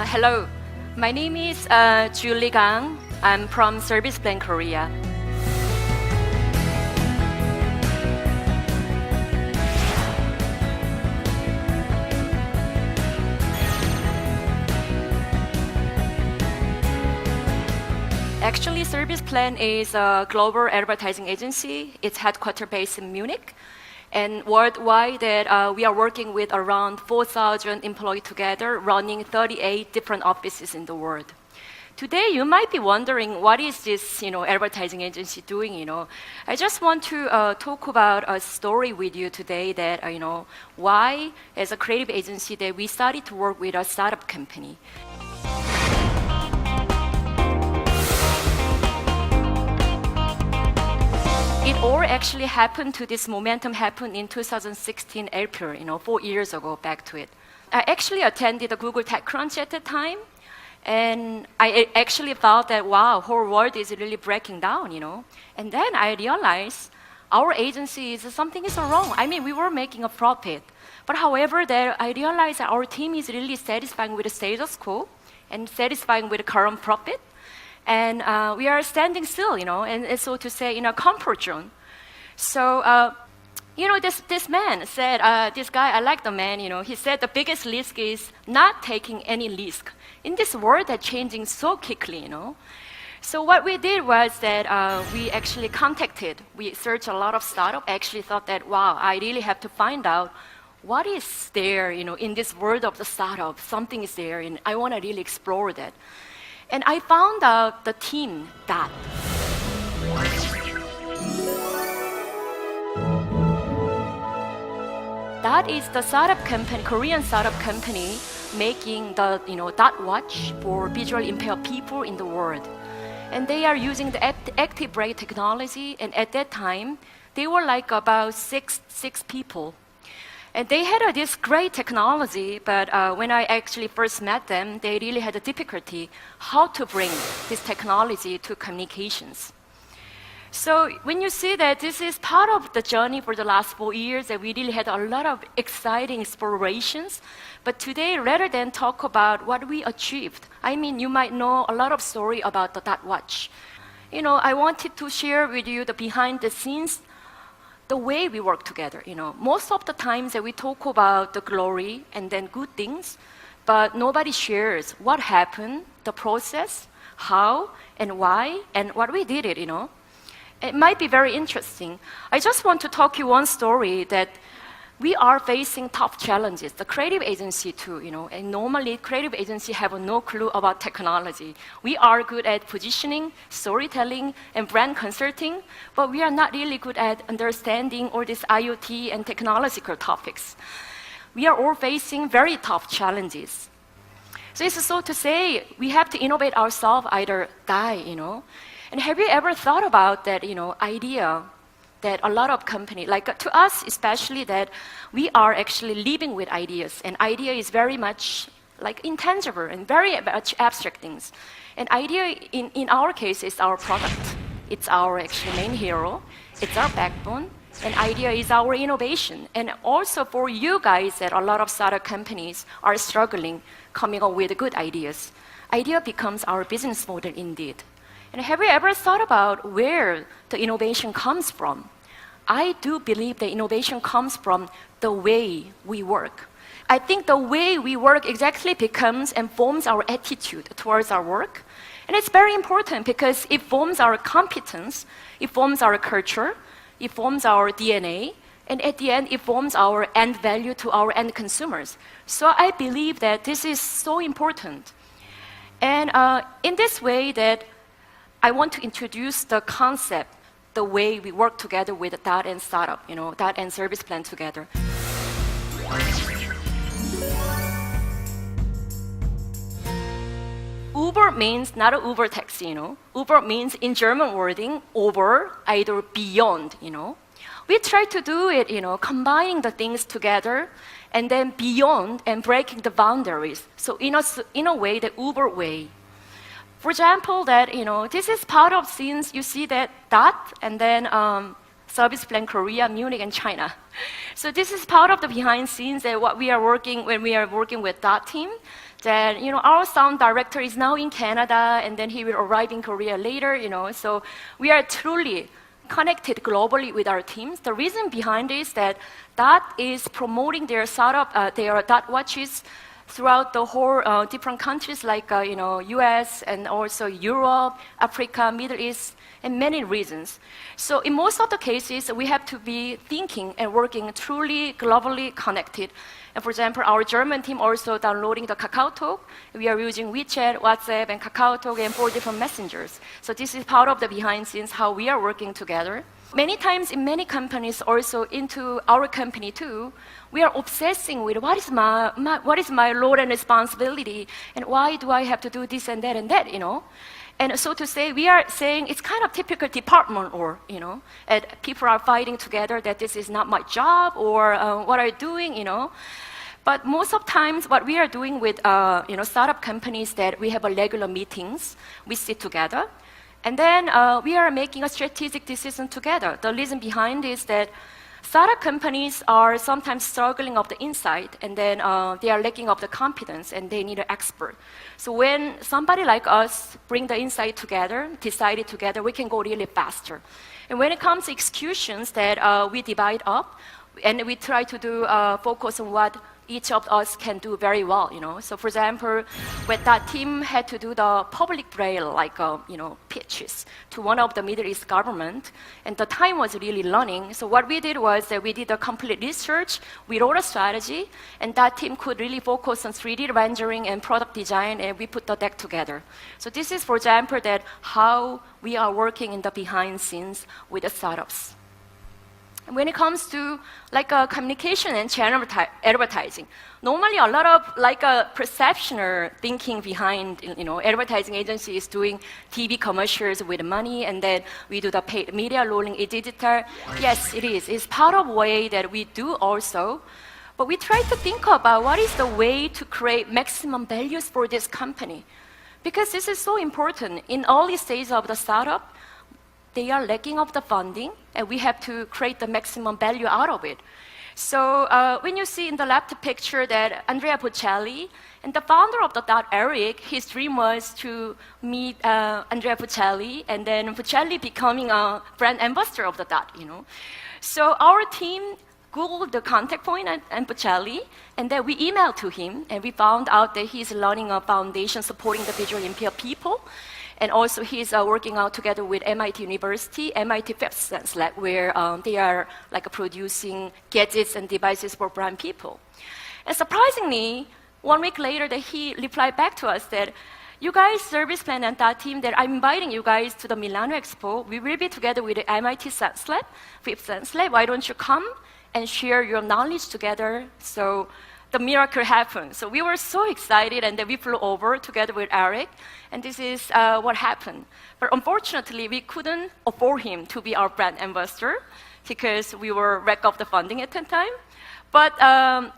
Hello, my name is Julie Gang. I'm from Sserviceplan Korea. Actually, Sserviceplan is a global advertising agency. It's headquartered based in Munich. And worldwide, that we are working with around 4,000 employees together, running 38 different offices in the world. Today, you might be wondering, what is this, advertising agency doing? I just want to talk about a story with you today that, why, as a creative agency, that we started to work with a startup company. It all actually happened to this momentum happened in 2016 April, 4 years ago, back to it. I actually attended the Google TechCrunch at the time, and I actually thought that, wow, whole world is really breaking down, And then I realized our agency something is wrong. I mean, we were making a profit. But however, I realized that our team is really satisfying with the status quo and satisfying with the current profit. And we are standing still, and so to say, in a comfort zone. So, this man said, this guy, I like the man, he said the biggest risk is not taking any risk. In this world that's changing so quickly, So what we did was that we actually we searched a lot of startups, actually thought that, wow, I really have to find out what is there, in this world of the startup, something is there, and I want to really explore that. And I found out the team that. That is the startup company, Korean startup company, making the dot watch for visually impaired people in the world. And they are using the active brain technology. And at that time, they were like about six people. And they had this great technology, but when I actually first met them, they really had a difficulty how to bring this technology to communications. So when you see that this is part of the journey for the last 4 years, that we really had a lot of exciting explorations. But today, rather than talk about what we achieved, I mean, you might know a lot of story about the Dot Watch. I wanted to share with you the behind the scenes, the way we work together. Most of the times that we talk about the glory and then good things, but nobody shares what happened, the process, how and why, and what we did it. It might be very interesting. I just want to talk you one story that we are facing tough challenges. The creative agency too, and normally creative agency have no clue about technology. We are good at positioning, storytelling, and brand consulting, but we are not really good at understanding all these IoT and technological topics. We are all facing very tough challenges. So it's so to say, we have to innovate ourselves, either die, And have you ever thought about that, idea that a lot of companies, like to us especially, that we are actually living with ideas, and idea is very much like intangible and very much abstract things. And idea, in our case, is our product. It's our actually main hero. It's our backbone. And idea is our innovation. And also for you guys, that a lot of startup companies are struggling coming up with good ideas. Idea becomes our business model indeed. And have you ever thought about where the innovation comes from? I do believe that innovation comes from the way we work. I think the way we work exactly becomes and forms our attitude towards our work. And it's very important because it forms our competence, it forms our culture, it forms our DNA, and at the end, it forms our end value to our end consumers. So I believe that this is so important. And in this way that I want to introduce the concept, the way we work together with Dot and startup, Dot and Sserviceplan together. Uber means not an Uber taxi, Uber means in German wording, over, either beyond, We try to do it, combining the things together and then beyond and breaking the boundaries. So in a way, the Uber way. For example, that this is part of scenes you see that Dot and then Sserviceplan Korea, Munich, and China. So this is part of the behind scenes that what we are working when we are working with Dot team. that, our sound director is now in Canada, and then he will arrive in Korea later, so we are truly connected globally with our teams. The reason behind it is that is promoting their startup, their dot watches throughout the whole different countries like US and also Europe, Africa, Middle East, and many reasons. So in most of the cases, we have to be thinking and working truly globally connected. And for example, our German team also downloading the KakaoTalk. We are using WeChat, WhatsApp, and KakaoTalk and 4 different messengers. So this is part of the behind scenes, how we are working together. Many times in many companies, also into our company too, we are obsessing with what is my role and responsibility, and why do I have to do this and that and that, And so to say, we are saying it's kind of typical department, or and people are fighting together that this is not my job, or what are you doing, But most of times, what we are doing with startup companies, that we have a regular meetings, we sit together. And then we are making a strategic decision together. The reason behind is that startup companies are sometimes struggling of the insight, and then they are lacking of the competence, and they need an expert. So when somebody like us bring the insight together, decide it together, we can go really faster. And when it comes to executions, that we divide up, and we try to do focus on what each of us can do very well, So for example, when that team had to do the public braille, like, pitches to one of the Middle East government, and the time was really running. So what we did was that we did a complete research, we wrote a strategy, and that team could really focus on 3D rendering and product design, and we put the deck together. So this is, for example, that how we are working in the behind scenes with the startups. When it comes to communication and channel advertising, normally a lot of perception or thinking behind advertising agency is doing TV commercials with money, and then we do the paid media rolling it digital. Yes, it is. It's part of way that we do also, but we try to think about what is the way to create maximum values for this company, because this is so important in early stage of the startup. They are lacking of the funding, and we have to create the maximum value out of it. So when you see in the left picture that Andrea Bocelli, and the founder of the Dot, Eric, his dream was to meet Andrea Bocelli, and then Bocelli becoming a brand ambassador of the Dot, So our team Googled the contact point and Bocelli, and then we emailed to him, and we found out that he's running a foundation supporting the visually impaired people. And also he's working out together with MIT University, MIT Fifth Sense Lab, where they are producing gadgets and devices for blind people. And surprisingly, 1 week later, that he replied back to us that, you guys, Serviceplan and that team, that I'm inviting you guys to the Milano Expo. We will be together with the MIT Sense Lab, Fifth Sense Lab. Why don't you come and share your knowledge together? So the miracle happened. So we were so excited, and then we flew over together with Eric, and this is what happened. But unfortunately, we couldn't afford him to be our brand ambassador because we were wrecked of the funding at that time. But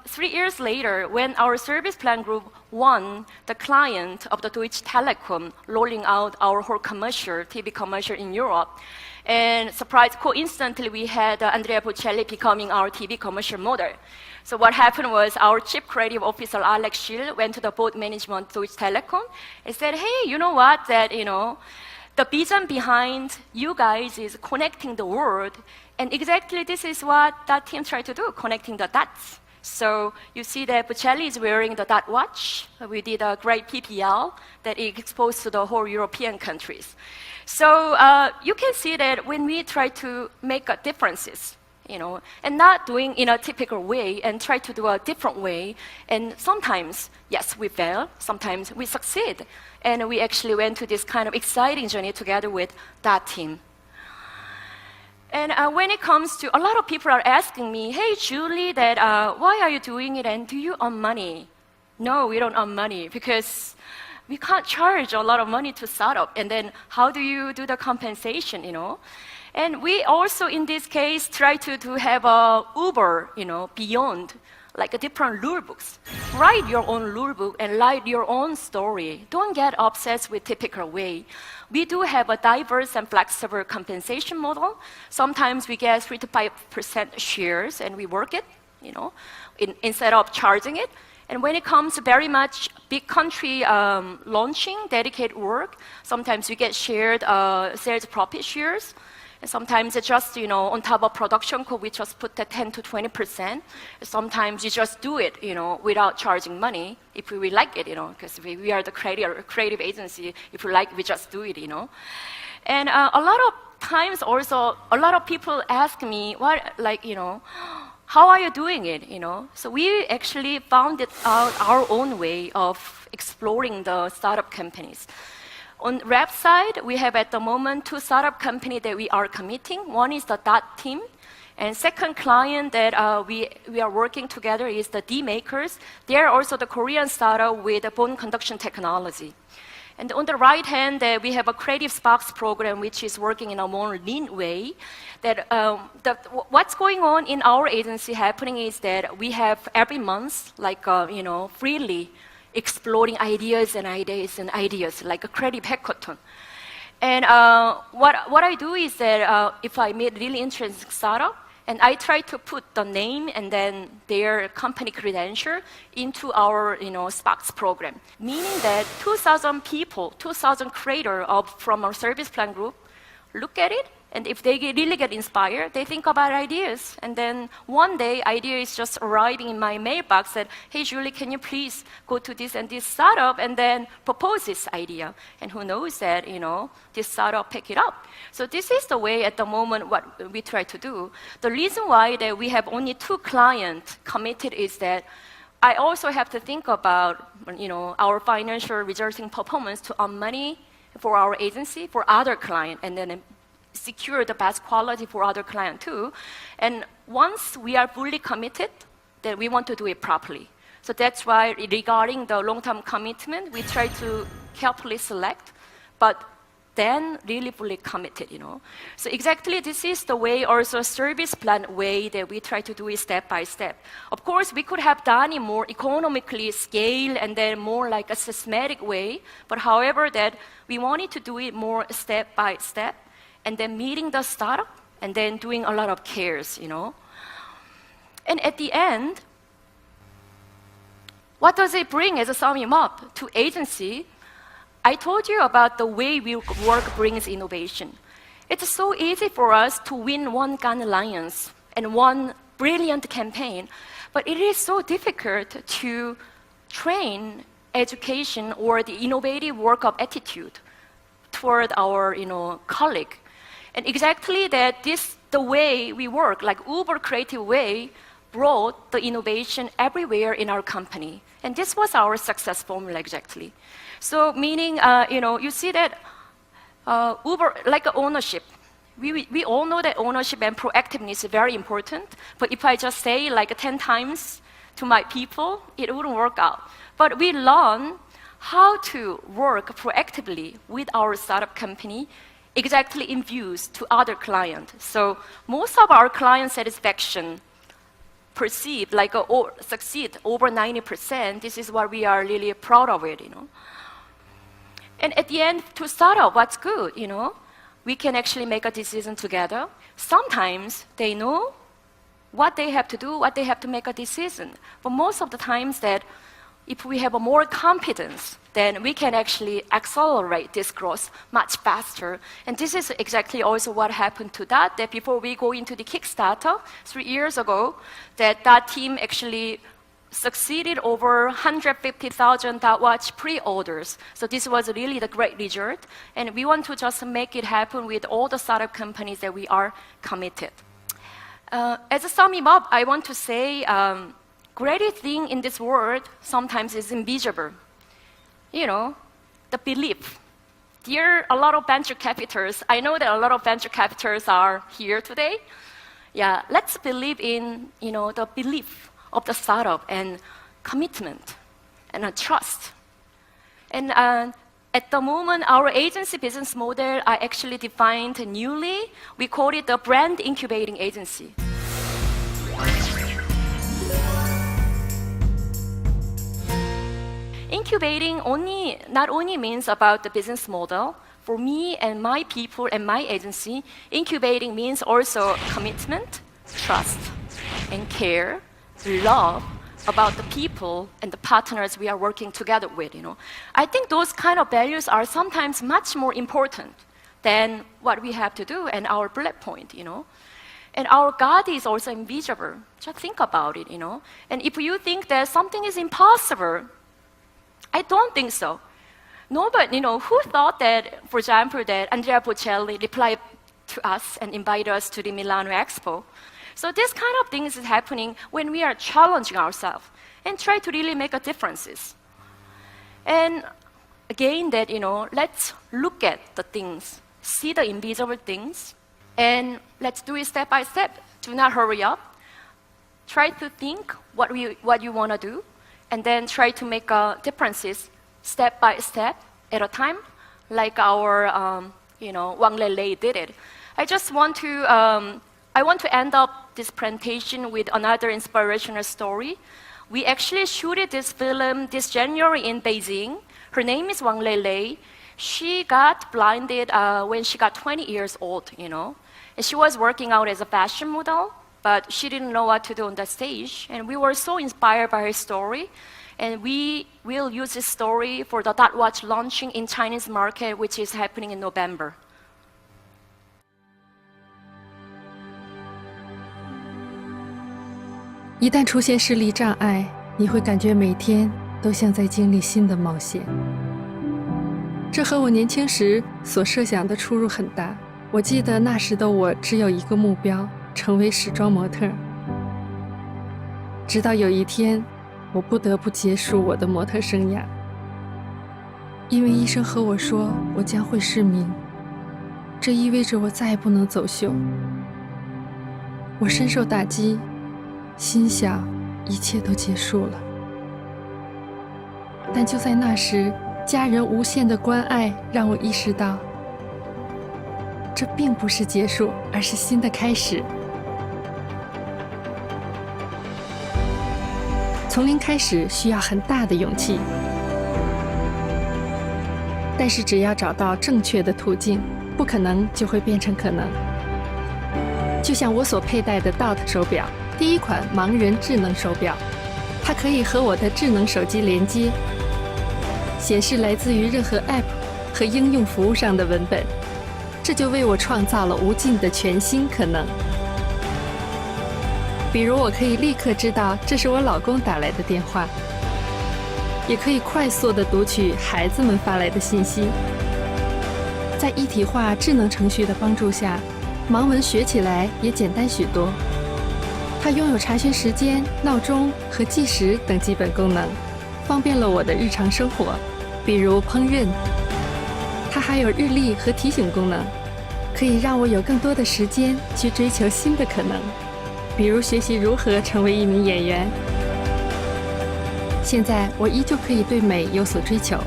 3 years later, when our Serviceplan group won the client of the Deutsche Telekom, rolling out our whole commercial, TV commercial in Europe, and coincidentally, we had Andrea Bocelli becoming our TV commercial model. So what happened was our Chief Creative Officer, Alex Schill, went to the board management Deutsche Telekom and said, hey, you know what, that, the vision behind you guys is connecting the world. And exactly this is what that team tried to do, connecting the dots. So you see that Bocelli is wearing the dot watch. We did a great PPL that is exposed to the whole European countries. So you can see that when we try to make differences, and not doing in a typical way, and try to do a different way. And sometimes, yes, we fail. Sometimes we succeed. And we actually went to this kind of exciting journey together with that team. And when it comes to, a lot of people are asking me, hey, Julie, that why are you doing it, and do you earn money? No, we don't earn money, because we can't charge a lot of money to start up. And then how do you do the compensation, And we also, in this case, try to have a Uber, beyond, like a different rule books. Write your own rule book and write your own story. Don't get obsessed with typical way. We do have a diverse and flexible compensation model. Sometimes we get 3 to 5% shares, and we work it, instead of charging it. And when it comes to very much big country launching, dedicated work, sometimes we get shared sales profit shares. And sometimes it's just, on top of production code, we just put that 10 to 20%. Sometimes you just do it, without charging money if we like it, because we are the creative agency. If we like, we just do it, And a lot of times also, a lot of people ask me, how are you doing it, So we actually found it out our own way of exploring the startup companies. On rep side, we have at the moment 2 startup companies that we are committing. One is the Dot team, and second client that we are working together is the D Makers. They are also the Korean startup with a bone conduction technology. And on the right hand, we have a Creative Sparks program, which is working in a more lean way. That what's going on in our agency happening is that we have every month, freely exploring ideas, like a creative hackathon. And what I do is that if I meet really interesting startup, and I try to put the name and then their company credential into our Sparks program, meaning that 2,000 people, 2,000 creators from our Serviceplan group look at it. And if they really get inspired, they think about ideas. And then one day, idea is just arriving in my mailbox that, hey, Julie, can you please go to this and this startup and then propose this idea? And who knows that, this startup pick it up. So this is the way at the moment what we try to do. The reason why that we have only 2 clients committed is that I also have to think about, our financial resulting performance to earn money for our agency, for other clients, and then secure the best quality for other clients too. And once we are fully committed, then we want to do it properly. So that's why regarding the long-term commitment, we try to carefully select, but then really fully committed, So exactly this is the way also Serviceplan way that we try to do it step by step. Of course, we could have done it more economically scale and then more like a systematic way, but however that we wanted to do it more step by step, and then meeting the startup, and then doing a lot of cares, And at the end, what does it bring as a summing up to agency? I told you about the way we work brings innovation. It's so easy for us to win one Cannes Lions and one brilliant campaign, but it is so difficult to train education or the innovative work of attitude toward our colleague. And exactly that the way we work, like uber creative way, brought the innovation everywhere in our company. And this was our success formula exactly. So meaning, you see that Uber, like ownership, we all know that ownership and proactiveness is very important. But if I just say 10 times to my people, it wouldn't work out. But we learn how to work proactively with our startup company, exactly infused to other clients. So most of our client satisfaction perceived or succeed over 90%. This is what we are really proud of it, And at the end, to start up, what's good, we can actually make a decision together. Sometimes they know what they have to do, what they have to make a decision. But most of the times that if we have more confidence, then we can actually accelerate this growth much faster. And this is exactly also what happened to that before we go into the Kickstarter 3 years ago, that team actually succeeded over 150,000 watch pre-orders. So this was really the great result. And we want to just make it happen with all the startup companies that we are committed. As a summing up, I want to say, greatest thing in this world sometimes is invisible. The belief. There are a lot of venture capitals. I know that a lot of venture capitals are here today. Yeah, let's believe in, the belief of the startup and commitment and trust. And at the moment, our agency business model are actually defined newly. We call it the brand incubating agency. Incubating not only means about the business model. For me and my people and my agency, incubating means also commitment, trust, and care, love about the people and the partners we are working together with, I think those kind of values are sometimes much more important than what we have to do and our bullet point, And our God is also invisible. Just think about it, And if you think that something is impossible, I don't think so. No, but who thought that, for example, that Andrea Bocelli replied to us and invited us to the Milano Expo? So this kind of things is happening when we are challenging ourselves and try to really make a differences. And again, that let's look at the things, see the invisible things, and let's do it step by step. Do not hurry up. Try to think what you want to do, and then try to make differences step by step at a time, like our Wang Lei did it. I want to end up this presentation with another inspirational story. We actually shooted this film this January in Beijing. Her name is Wang Lei. She got blinded when she got 20 years old, And she was working out as a fashion model, but she didn't know what to do on the stage. And we were so inspired by her story. And we will use this story for the Dot Watch launching in Chinese market, which is happening in November. 一旦出现视力障碍，你会感觉每天都像在经历新的冒险。这和我年轻时所设想的出入很大。我记得那时的我只有一个目标，成为时装模特。直到有一天，我不得不结束我的模特生涯，因为医生和我说我将会失明，这意味着我再也不能走秀。我深受打击。心想一切都结束了，但就在那时，家人无限的关爱让我意识到，这并不是结束，而是新的开始。从零开始需要很大的勇气，但是只要找到正确的途径，不可能就会变成可能。就像我所佩戴的 DOT 手表。第一款盲人智能手表，它可以和我的智能手机连接，显示来自于任何 App 和应用服务上的文本，这就为我创造了无尽的全新可能。比如，我可以立刻知道这是我老公打来的电话，也可以快速地读取孩子们发来的信息。在一体化智能程序的帮助下，盲文学起来也简单许多。它拥有查询时间、闹钟和计时等基本功能，方便了我的日常生活，比如烹饪。它还有日历和提醒功能，可以让我有更多的时间去追求新的可能，比如学习如何成为一名演员。现在我依旧可以对美有所追求，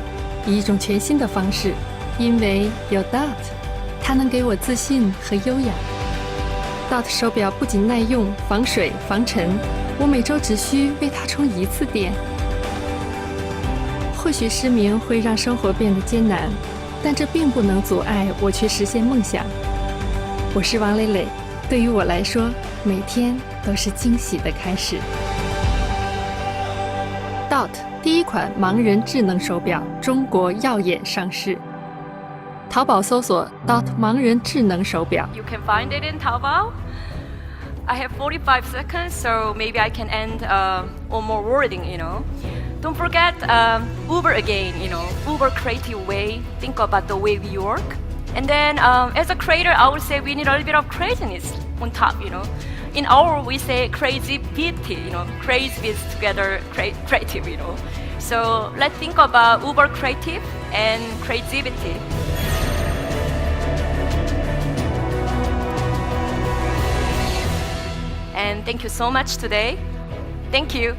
以一种全新的方式，因为有 DOT， 它能给我自信和优雅。DOT 手表不仅耐用、防水、防尘，我每周只需为它充1次电。或许失明会让生活变得艰难，但这并不能阻碍我去实现梦想。我是王蕾蕾，对于我来说，每天都是惊喜的开始。DOT 第一款盲人智能手表，中国耀眼上市。淘宝搜索 DOT 盲人智能手表。You can find it in Taobao. I have 45 seconds, so maybe I can end one more wording, Don't forget Uber again, Uber creative way. Think about the way we work. And then as a creator, I would say we need a little bit of craziness on top, In our, we say crazy-bitty, crazy is together creative, So let's think about Uber creative and creativity. And thank you so much today. Thank you.